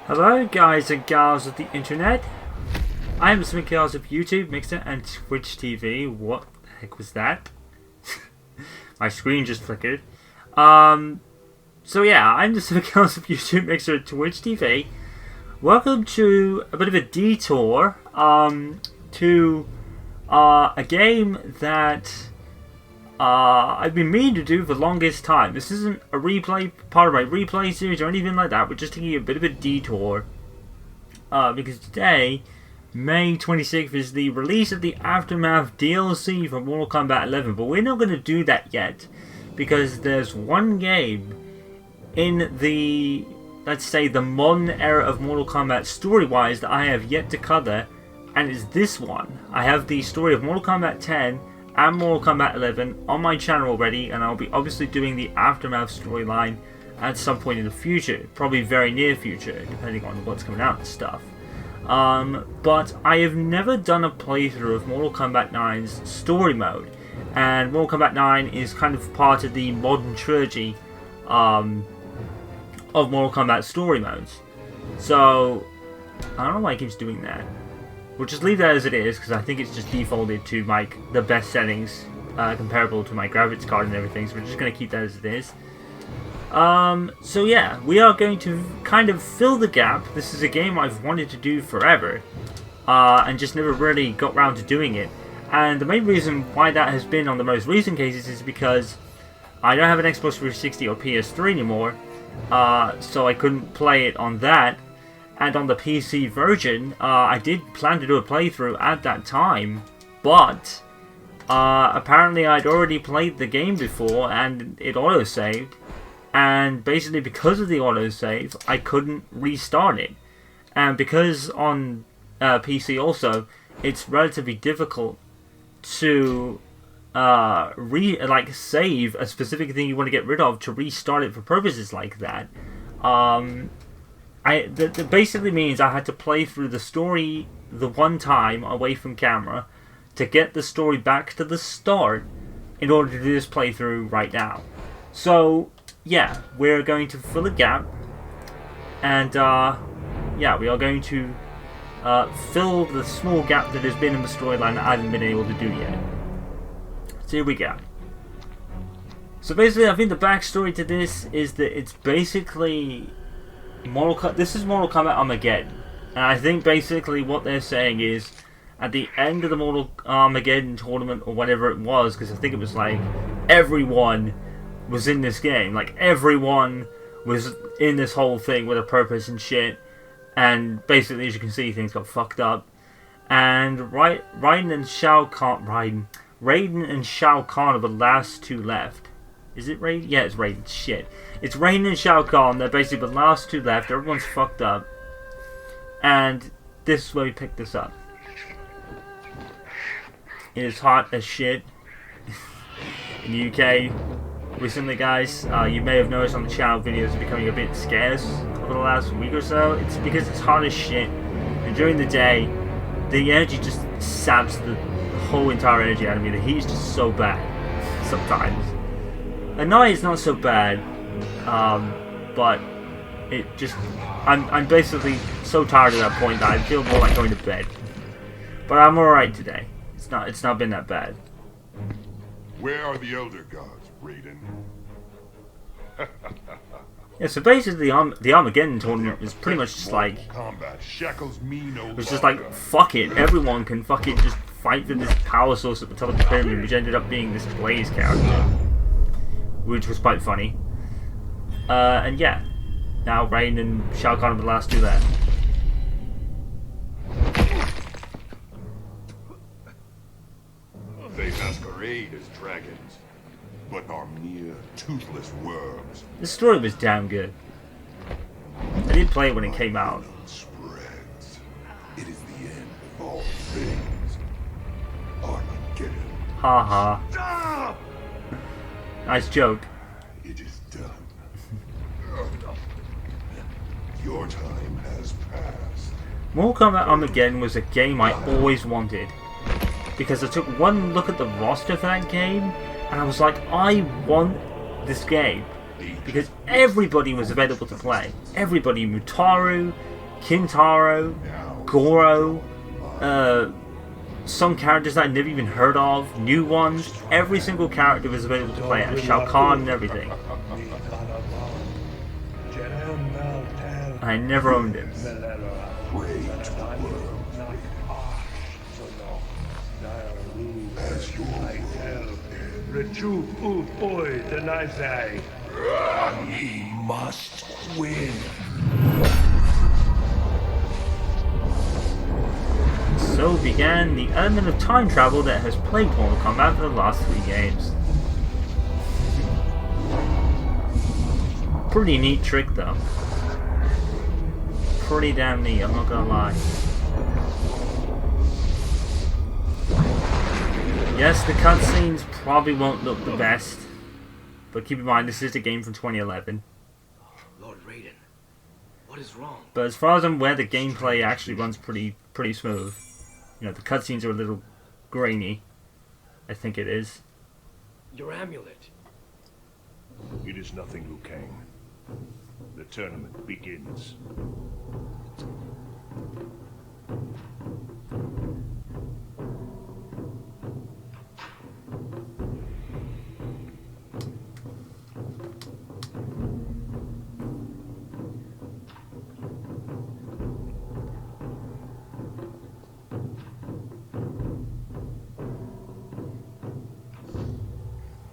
Hello guys and gals of the internet. I am Smith Gals of YouTube, Mixer and Twitch TV. What the heck was that? My screen just flickered. So yeah, I'm the Smith Gals of YouTube, Mixer and Twitch TV. Welcome to a bit of a detour to a game that I've been meaning to do for the longest time. This isn't a replay, part of my replay series or anything like that. We're just taking a bit of a detour. Because today, May 26th, is the release of the Aftermath DLC for Mortal Kombat 11. But we're not going to do that yet. Because there's one game in the, let's say, the modern era of Mortal Kombat story-wise that I have yet to cover. And it's this one. I have the story of Mortal Kombat 10 and Mortal Kombat 11 on my channel already, and I'll be obviously doing the Aftermath storyline at some point in the future, probably very near future, depending on what's coming out and stuff. But I have never done a playthrough of Mortal Kombat 9's story mode, and Mortal Kombat 9 is kind of part of the modern trilogy of Mortal Kombat story modes. So I don't know why it keeps doing that. We'll just leave that as it is, because I think it's just defaulted to the best settings comparable to my graphics card and everything, so we're just going to keep that as it is. So yeah, we are going to kind of fill the gap. This is a game I've wanted to do forever, and just never really got around to doing it. And the main reason why that has been on the most recent cases is because I don't have an Xbox 360 or PS3 anymore, so I couldn't play it on that. And on the PC version, I did plan to do a playthrough at that time, but apparently I'd already played the game before and it auto-saved, and basically because of the auto-save, I couldn't restart it. And because on PC also, it's relatively difficult to save a specific thing you want to get rid of to restart it for purposes like that. That basically means I had to play through the story the one time away from camera to get the story back to the start in order to do this playthrough right now. So yeah, we're going to fill a gap, and yeah, we are going to fill the small gap that has been in the storyline that I haven't been able to do yet. So here we go. So basically, I think the backstory to this is that it's basically this is Mortal Kombat Armageddon, and I think basically what they're saying is at the end of the Mortal Armageddon tournament or whatever it was, because I think it was like everyone was in this game, like everyone was in this whole thing with a purpose and shit, and basically as you can see things got fucked up, and Raiden and Shao Kahn are the last two left. Is it Raiden? Yeah, it's Raiden. Shit. It's Raiden and Shao Kahn. They're basically the last two left. Everyone's fucked up. And this is where we pick this up. It is hot as shit in the UK recently, guys. You may have noticed on the channel videos are becoming a bit scarce over the last week or so. It's because it's hot as shit. And during the day, the energy just saps the whole entire energy out of me. The heat is just so bad sometimes. At night it's not so bad, but it just, I'm basically so tired at that point that I feel more like going to bed. But I'm alright today. It's not been that bad. Where are the Elder Gods, Raiden? Yeah, so basically the Armageddon tournament is pretty much just like, it was just like, fuck it, everyone can fucking just fight for this power source at the top of the pyramid, which ended up being this Blaze character, which was quite funny. And yeah, now Raiden and Shao Kahn are the last two there. They masquerade as dragons, but are mere toothless worms. The story was damn good. I did play it when it came out. Spreads. It is the end of all things. Armageddon. Haha. Stop! Nice joke. It is done. Your time has passed. Mortal Kombat Armageddon was a game I always wanted, because I took one look at the roster for that game and I was like, I want this game, because everybody was available to play. Everybody, Mutaru, Kintaro, Goro, some characters that I'd never even heard of, new ones. Every single character was available to play as, Shao Kahn and everything. I never owned it. He must win. So began the element of time travel that has plagued Mortal Kombat for the last 3 games. Pretty neat trick though. Pretty damn neat, I'm not gonna lie. Yes, the cutscenes probably won't look the best, but keep in mind this is a game from 2011. Lord Raiden, what is wrong? But as far as I'm aware, the gameplay actually runs pretty smooth. You know, the cutscenes are a little grainy. I think it is. Your amulet. It is nothing, Liu Kang. The tournament begins.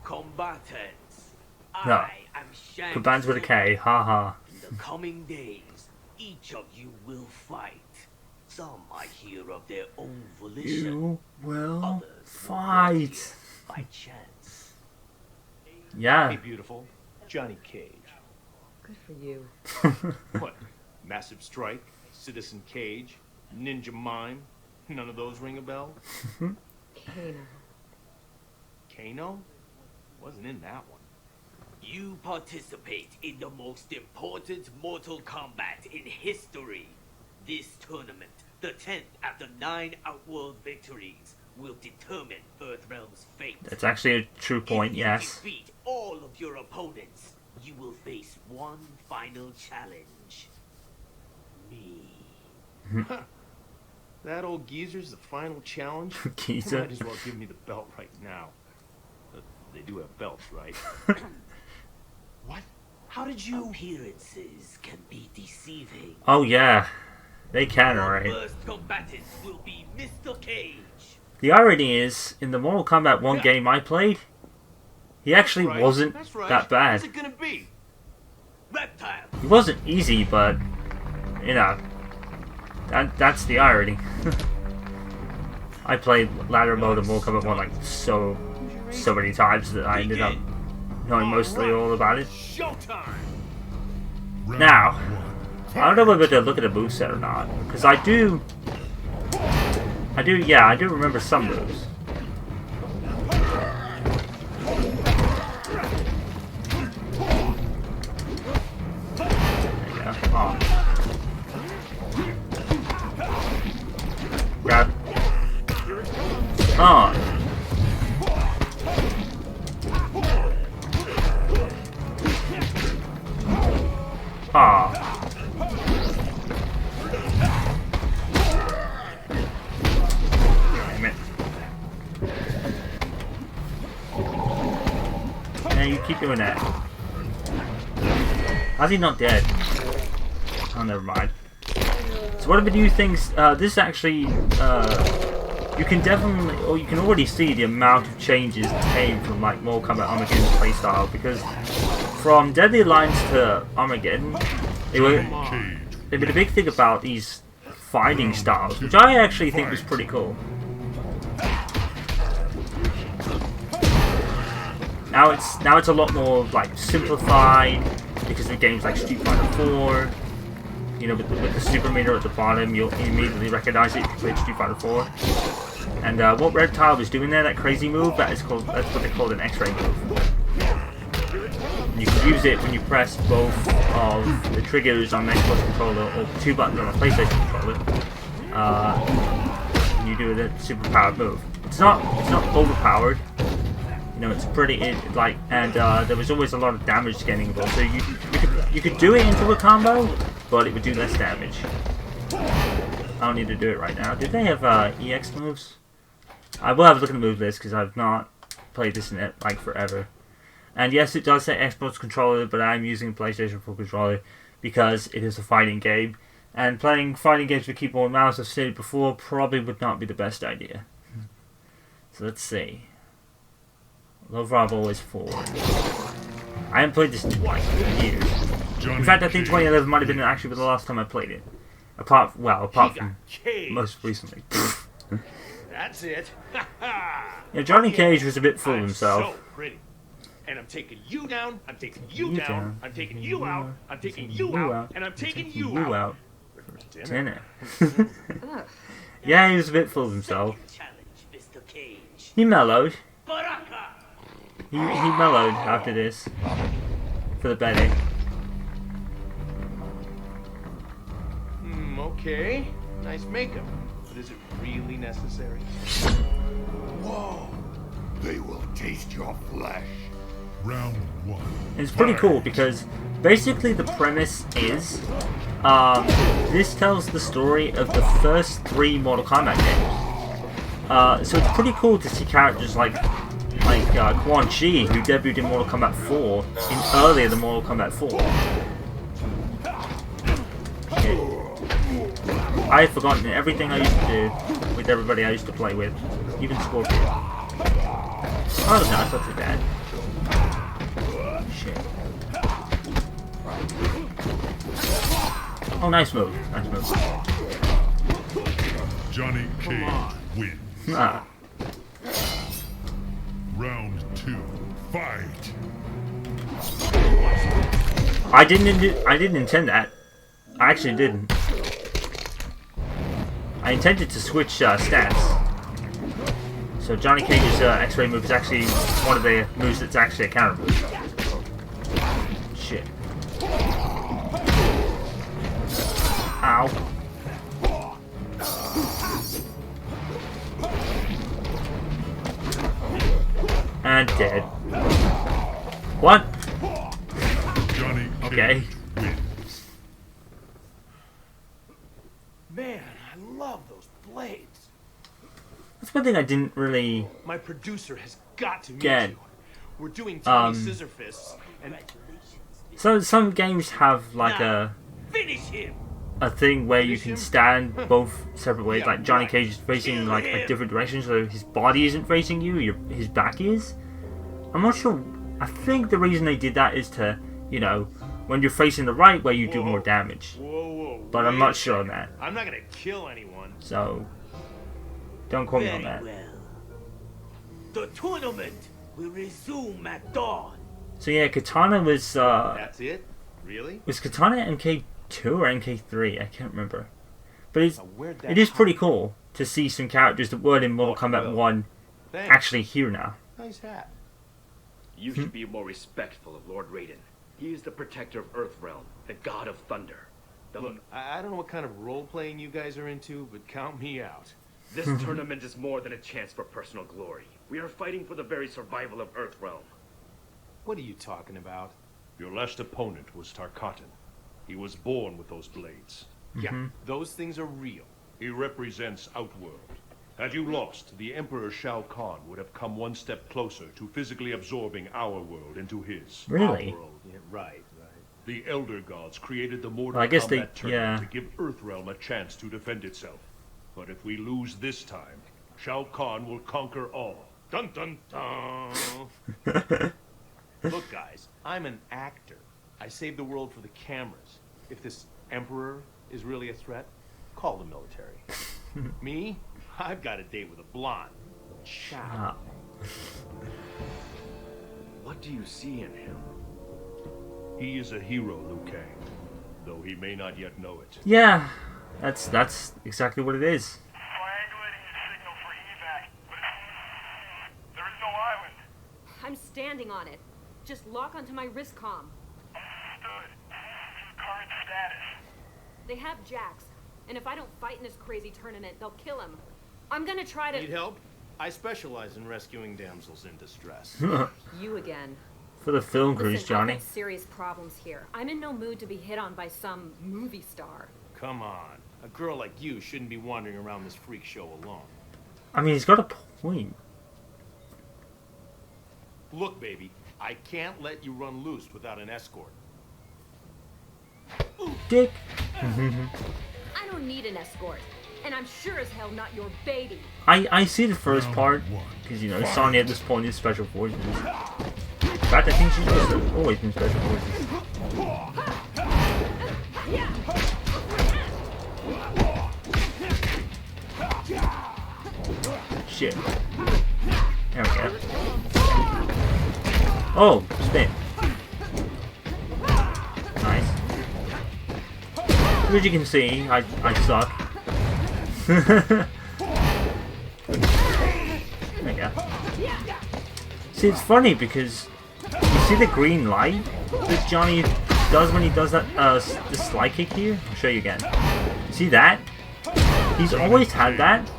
Combatants, No. I am Shang Combatants with a K, haha. In the coming days, each of you will fight. Some I hear of their own volition. You will Others will fight. get here by chance. Yeah. Hey, beautiful. Johnny Cage. Good for you. What? Massive Strike, Citizen Cage, Ninja Mime. None of those ring a bell? Kano. Kano? Wasn't in that one. You participate in the most important Mortal Kombat in history. This tournament, the 10th after 9 Outworld victories, will determine Earthrealm's fate. That's actually a true point, If you yes. defeat all of your opponents, you will face one final challenge. Me. That old geezer's the final challenge? Geezer. Might as well give me the belt right now. They do have belts, right? What? How did you... Appearances can be deceiving. Oh yeah. They can, Your alright. first combatant will be Mr. Cage. The irony is, in the Mortal Kombat 1 Yeah. game I played, he actually Right, wasn't that's right. that bad. What's it gonna be? Reptile. He wasn't easy, but, you know, that's the irony. I played ladder mode of Mortal Kombat 1 like so many times that I ended up knowing mostly all about it. Showtime! Now, I don't know whether to look at a moveset or not, because I do remember some moves. There you go. Oh. Grab. Oh. Ah. Damn it. Yeah, you keep doing that. How's he not dead? Oh, never mind. So whatever new things, this actually, you can definitely, or you can already see the amount of changes came from like Mortal Kombat Armageddon's playstyle, because from Deadly Alliance to Armageddon, they made a big thing about these fighting styles, which I actually think was pretty cool. Now it's a lot more like simplified because of games like Street Fighter 4. You know, with the super meter at the bottom, you'll immediately recognize it if you played Street Fighter 4. And what Reptile was doing there, that crazy move, that's what they call an X-ray move. And you can use it when you press both of the triggers on an Xbox controller or 2 buttons on a PlayStation controller. And you do the super powered move. It's not overpowered. You know, it's pretty and there was always a lot of damage getting involved. So you could do it into a combo, but it would do less damage. I don't need to do it right now. Do they have EX moves? I will have a look at the move list because I've not played this in like forever. And yes, it does say Xbox controller, but I'm using PlayStation 4 controller because it is a fighting game. And playing fighting games with keyboard and mouse, I've stated before, probably would not be the best idea. So let's see. Low Bravo is forward. I haven't played this in years. In fact, I think 2011 might have been actually the last time I played it. Apart from most recently. That's it. Yeah, Johnny Cage was a bit full of himself. So pretty. And I'm taking you down, I'm taking you down, I'm taking you out, I'm taking you out, and I'm taking you out. For dinner. Yeah, he was a bit full of himself. Challenge, Mr. Cage. He mellowed. Baraka! He mellowed after this. For the betting. Okay. Nice makeup. But is it really necessary? Whoa! They will taste your flesh. Round 1. And it's pretty cool because basically the premise is this tells the story of the first 3 Mortal Kombat games. So it's pretty cool to see characters like Quan Chi, who debuted in Mortal Kombat 4 in earlier than Mortal Kombat 4. Shit. I've forgotten everything I used to do with everybody I used to play with, even Scorpion. Oh no, it's not too bad. Shit. Oh, nice move. Nice move. Johnny Cage wins. Ah. Round 2. Fight. I didn't intend that. I actually didn't. I intended to switch stats. So Johnny Cage's X-ray move is actually one of the moves that's actually a counter move. Shit. Ow. And dead. What? Johnny Okay. Cage wins. Man, I love those blades. That's one thing I didn't really My producer has got to meet get. you. We're doing tiny scissor fists, and So some games have like Finish him! a thing where you can stand both separate ways. Yeah, Like Johnny right. Cage is facing Kill like a him. different direction, so his body isn't facing you, his back is. I'm not sure. I think the reason they did that is to, you know, when you're facing the right way, you do more damage. Whoa, But I'm wait not a sure on second. that. I'm not gonna kill anyone. So don't quote me on Very that. well. The tournament will resume at dawn. So yeah, Katana was That's it? Really? Katana MK2 or MK3? I can't remember. But Where'd that it is pretty come cool to see some characters that weren't in Mortal Kombat well. 1 Thanks. actually here now. Nice hat. You should be more respectful of Lord Raiden. He is the protector of Earthrealm, the god of thunder. Look, I don't know what kind of role-playing you guys are into, but count me out. This tournament is more than a chance for personal glory. We are fighting for the very survival of Earthrealm. What are you talking about? Your last opponent was Tarkatan. He was born with those blades. Yeah, those things are real. He represents Outworld. Had you lost, the Emperor Shao Kahn would have come one step closer to physically absorbing our world into his. Really? Our world. Yeah, right. The Elder Gods created the Mortal Well, I guess Kombat they- tournament yeah. to give Earthrealm a chance to defend itself. But if we lose this time, Shao Kahn will conquer all. Dun dun dun! Look, guys, I'm an actor. I save the world for the cameras. If this Emperor is really a threat, call the military. Me? I've got a date with a blonde. Ciao. Ah. What do you see in him? He is a hero, Liu Kang, though he may not yet know it. Yeah, that's exactly what it is. Triangulating the signal for evac, but there is no island. I'm standing on it. Just lock onto my wrist comm. Understood. Current status. They have Jax, and if I don't fight in this crazy tournament, they'll kill him. I'm gonna try to... Need help? I specialize in rescuing damsels in distress. You again. For the film crews, Listen, I've Johnny. got serious problems here. I'm in no mood to be hit on by some movie star. Come on. A girl like you shouldn't be wandering around this freak show alone. I mean, he's got a point. Look, baby, I can't let you run loose without an escort. Dick. I don't need an escort. And I'm sure as hell not your baby. I see the first part, because, you know, Sonya at this point is Special Forces. In fact, I think she's just always been Special Forces. Shit. There we go. Oh, spin. Nice. As you can see, I suck. There we go. See, it's funny because you see the green light that Johnny does when he does that the slide kick here? I'll show you again. See that? He's always had that,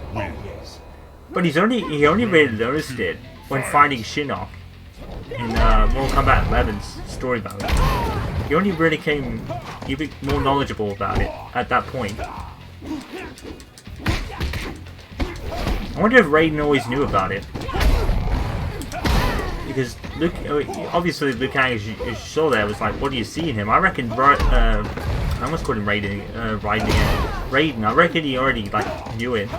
but he only really noticed it when fighting Shinnok in Mortal Kombat 11's story mode. He only really became more knowledgeable about it at that point. I wonder if Raiden always knew about it. Because Luke, obviously Liu Kang, as you saw there, was like, what do you see in him? I reckon, I almost called him Raiden again. Raiden, I reckon he already, like, knew it.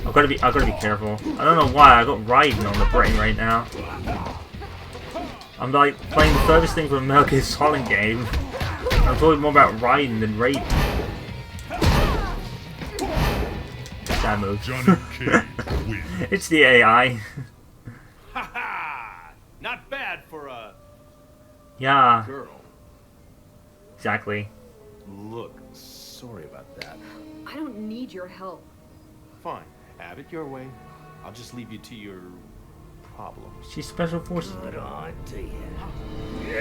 I've got to be careful. I don't know why, I got Raiden on the brain right now. I'm like, playing the furthest thing from a Metal Gear Solid game. I'm talking more about Raiden than Raiden. That move. Johnny Cage wins. It's the AI. Ha ha! Not bad for a Yeah, girl. exactly. Look, sorry about that. I don't need your help. Fine, have it your way. I'll just leave you to your problems. She's Special Forces. Good idea.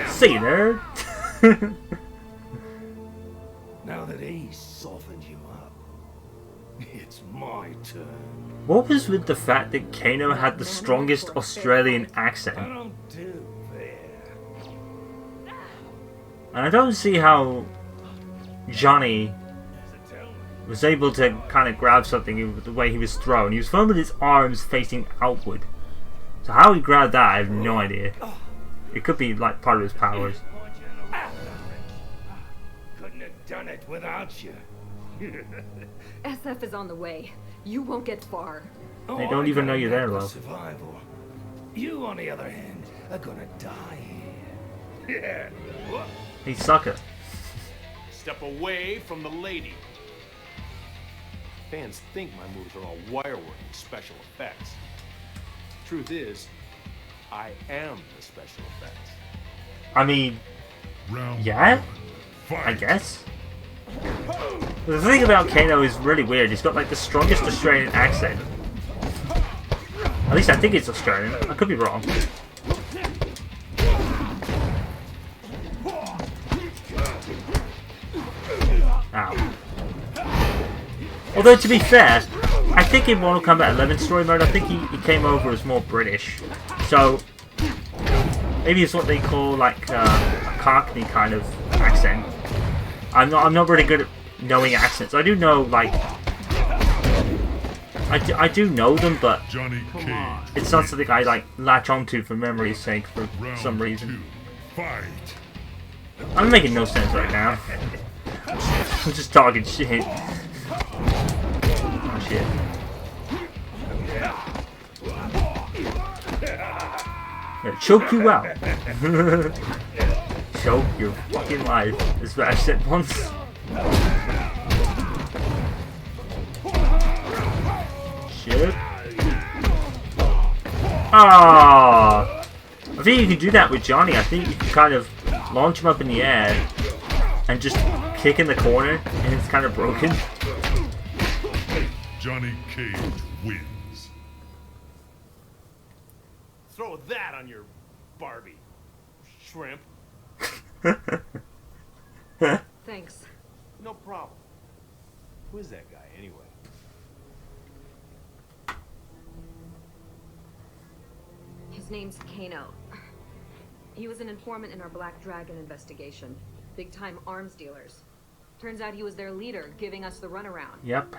See you, nerd. Now that he's softened you up, it's my turn. What was with the fact that Kano had the strongest Australian accent? I don't do fair. And I don't see how Johnny was able to kind of grab something with the way he was thrown. He was thrown with his arms facing outward. So how he grabbed that, I have no idea. It could be like part of his powers. Couldn't have done it without you. SF is on the way. You won't get far. They don't even know you're there, love. Survival. You, on the other hand, are gonna die here. Yeah. What? Hey, sucker. Step away from the lady. Fans think my moves are all wirework and special effects. Truth is, I am the special effects. I mean, Round yeah? one. Fight. I guess. The thing about Kano is really weird. He's got like the strongest Australian accent. At least I think it's Australian. I could be wrong. Ow. Although to be fair, I think in Mortal Kombat 11 story mode, I think he came over as more British. So maybe it's what they call like a Cockney kind of accent. I'm not really good at knowing accents. I do know like I do know them, but Johnny Cage. it's not something I like latch onto for memory's sake for Round some reason. 2. Fight. I'm making no sense right now. I'm just talking shit. Oh shit. Yeah, choke you out. Choke your fucking life. That's what I said once. Shit. Ah. I think you can do that with Johnny. I think you can kind of launch him up in the air and just kick in the corner, and it's kind of broken. Johnny Cage wins. Throw that on your Barbie, shrimp. Thanks. No problem. Who is that guy, anyway? His name's Kano. He was an informant in our Black Dragon investigation. Big-time arms dealers. Turns out he was their leader, giving us the runaround. Yep.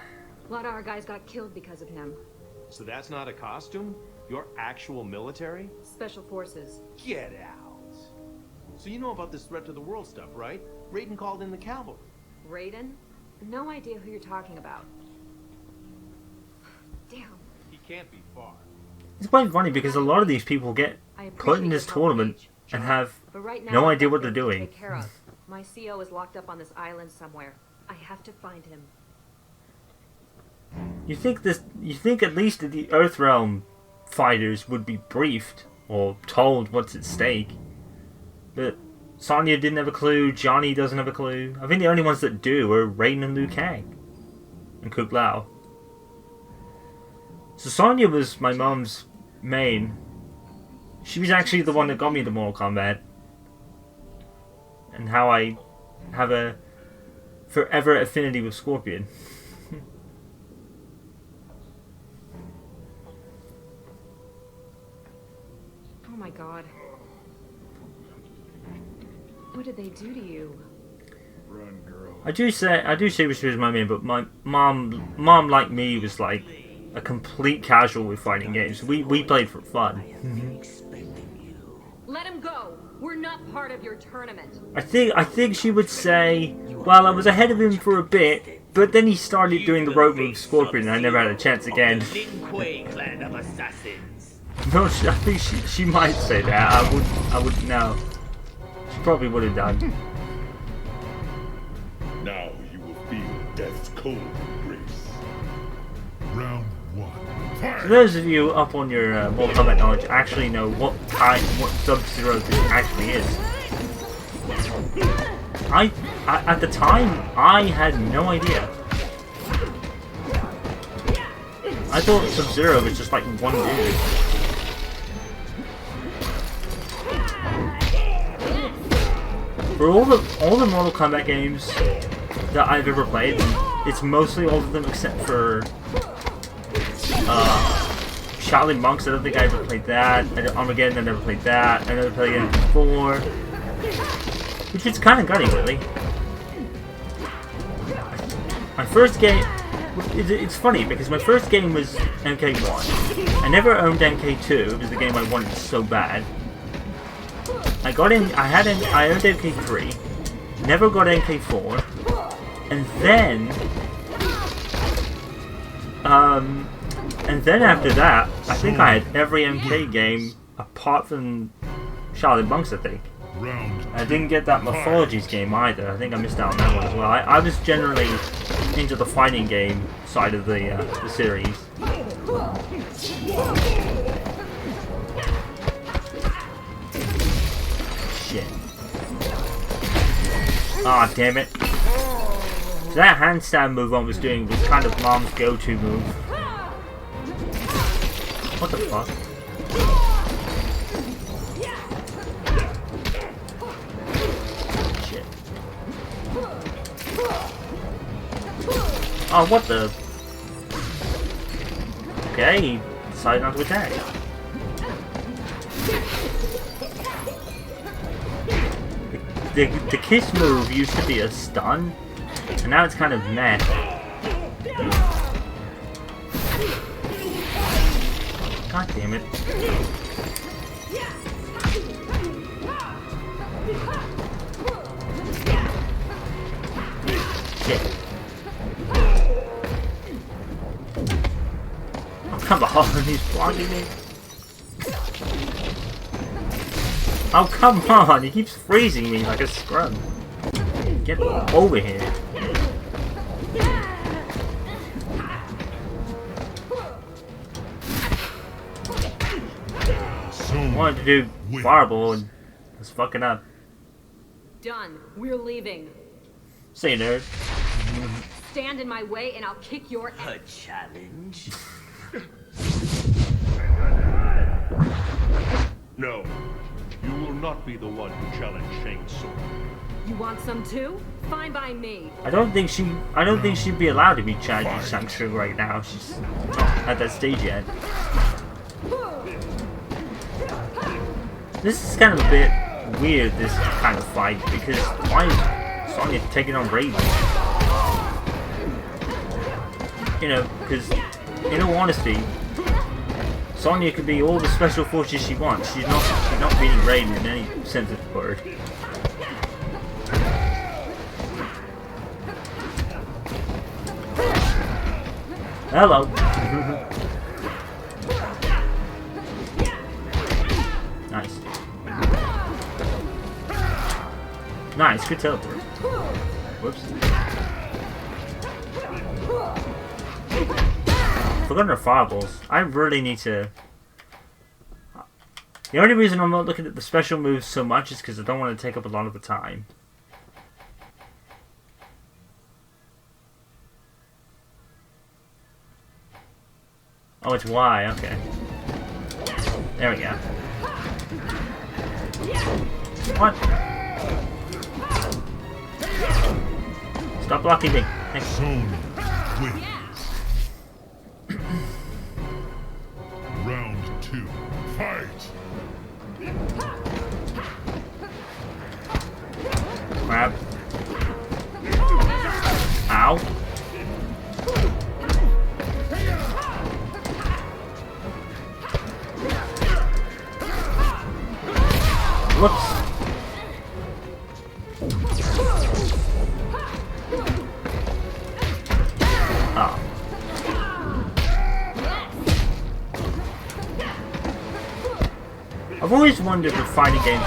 A lot of our guys got killed because of him. So that's not a costume? You're actual military? Special forces. Get out. So you know about this threat to the world stuff, right? Raiden called in the cavalry. Raiden? No idea who you're talking about. Damn. He can't be far. It's quite funny because a lot of these people get I put in appreciate this your help, tournament Paige. and have But right now, no I've idea got what they're things to doing. take care of. My CO is locked up on this island somewhere. I have to find him. You think at least the Earthrealm fighters would be briefed or told what's at stake. But Sonya didn't have a clue, Johnny doesn't have a clue. I think the only ones that do are Raiden and Liu Kang. And Kung Lao. So Sonya was my mom's main. She was actually the one that got me into Mortal Kombat. And how I have a forever affinity with Scorpion. Oh my god. What did they do to you? Run, girl. I do say she was my main, but my mom like me was like a complete casual with fighting games. We played for fun. Let him go! We're not part of your tournament. I think she would say, well, I was ahead of him for a bit, but then he started doing the rope move Scorpion and I never had a chance again. Lin Kuei clan of assassins. No, I think she might say that. I wouldn't know. She probably would have done. Now you will feel death's cold embrace. Round 1. For Fight! those of you up on your Mortal Kombat knowledge actually know what Sub-Zero this actually is. I at the time I had no idea. I thought Sub-Zero was just like one dude. For all the Mortal Kombat games that I've ever played, it's mostly all of them except for Shaolin Monks. I don't think I ever played that. Armageddon, I never played that. I never played it before, which is kind of gutting, really. My first game, it's funny because my first game was MK1. I never owned MK2. It was the game I wanted so bad. I owned MK3, never got MK4, and then after that, I think I had every MK game apart from Shaolin Monks, I think. Round I didn't get that Mythologies game either. I think I missed out on that one as well. I was generally into the fighting game side of the series. Shit. Ah, damn it. So that handstand move I was doing was kind of Mom's go-to move. What the fuck? Shit. Oh, what the? Okay, he decided not to attack. The kiss move used to be a stun, and now it's kind of meh. God damn it. Shit. Oh, come on, he's blocking me. Oh, come on, he keeps freezing me like a scrub. Get over here. I wanted to do fireball and I was fucking up. Done. We're leaving. See you, nerd. Stand in my way and I'll kick your ass. A challenge? No. You will not be the one to challenge Shang Tsung. You want some too? Fine by me. I don't think she'd be allowed to be challenging Shang Tsung right now. She's not at that stage yet. This is kind of a bit weird, this kind of fight, because why is Sonya taking on Raiden? You know, because in all honesty, Sonya could be all the special forces she wants. She's not beating Raiden in any sense of the word. Hello. Nice. Nice, good teleport. Whoops. Forgot our fireballs. I really need to... The only reason I'm not looking at the special moves so much is because I don't want to take up a lot of the time. Oh, it's Y, okay. There we go. What? Stop blocking me. Thanks. Sonya wins. Round 2. Fight! Grab. Ow. Whoops. Oh. I've always wondered with fighting games,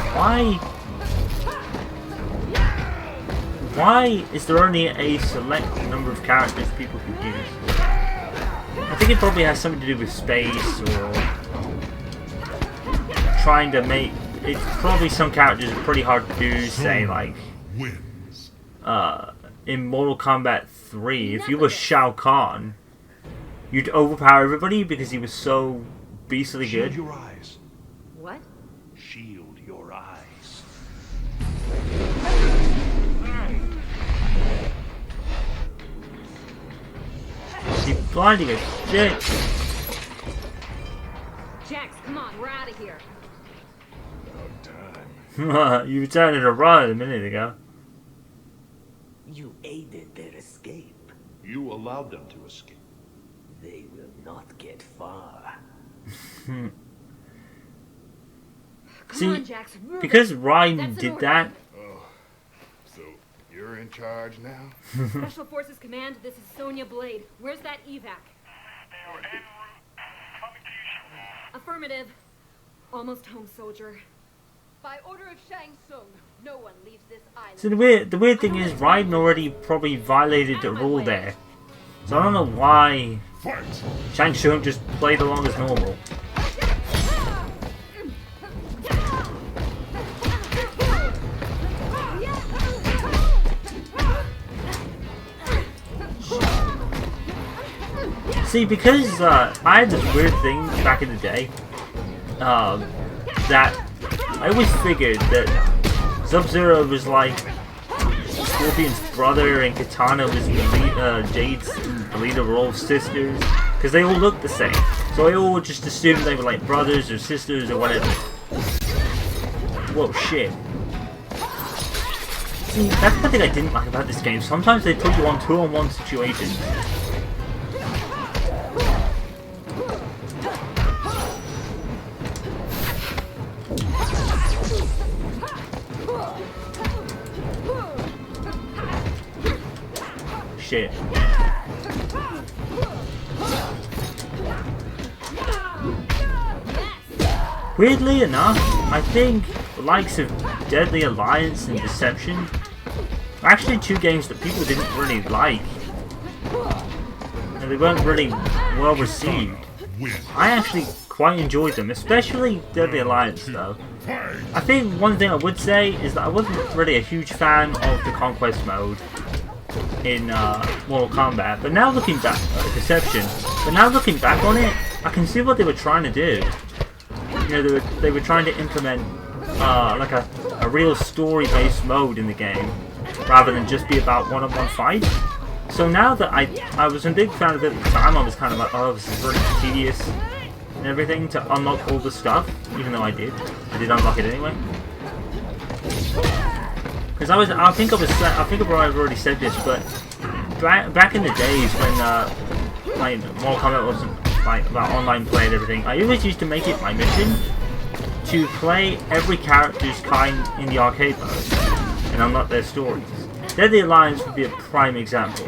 why is there only a select number of characters people can use? I think it probably has something to do with space or trying to make... It's probably some characters are pretty hard to do, say like in Mortal Kombat 3, if you were Shao Kahn, you'd overpower everybody because he was so beastly good. Shield your eyes. What? Shield your eyes. She's blinding us. Shit. Jax, come on, we're out of here. You returned to run a minute ago. You aided their escape. You allowed them to escape. They will not get far. See, on, Jax, move because it. Raiden That's an did order. that. Oh, so you're in charge now? Special Forces Command, this is Sonya Blade. Where's that evac? They are en route. Coming to you shortly. Affirmative. Almost home, soldier. By order of Shang Tsung, no one leaves this island. So the weird thing is, Raiden already probably violated the rule there. So I don't know why Shang Tsung just played along as normal. See, because I had this weird thing back in the day, that I always figured that Sub-Zero was like Scorpion's brother and Katana was Jade's and Belita were all sisters, because they all looked the same. So I all just assumed they were like brothers or sisters or whatever. Whoa, shit. See, that's the thing I didn't like about this game. Sometimes they put you on 2-on-1 situations. Shit. Weirdly enough, I think the likes of Deadly Alliance and Deception are actually two games that people didn't really like. And they weren't really well received. I actually quite enjoyed them, especially Deadly Alliance though. I think one thing I would say is that I wasn't really a huge fan of the Conquest mode in Mortal Kombat, but now looking back, Deception, but now looking back on it, I can see what they were trying to do. You know, they were trying to implement like a real story-based mode in the game, rather than just be about one-on-one fights. So now that I was a big fan of it at the time, I was kind of like, oh, this is really tedious and everything to unlock all the stuff, even though I did unlock it anyway. Because I think I've already said this, but back in the days when like Mortal Kombat wasn't like about online play and everything, I always used to make it my mission to play every character's kind in the arcade mode and unlock their stories. Deadly Alliance would be a prime example.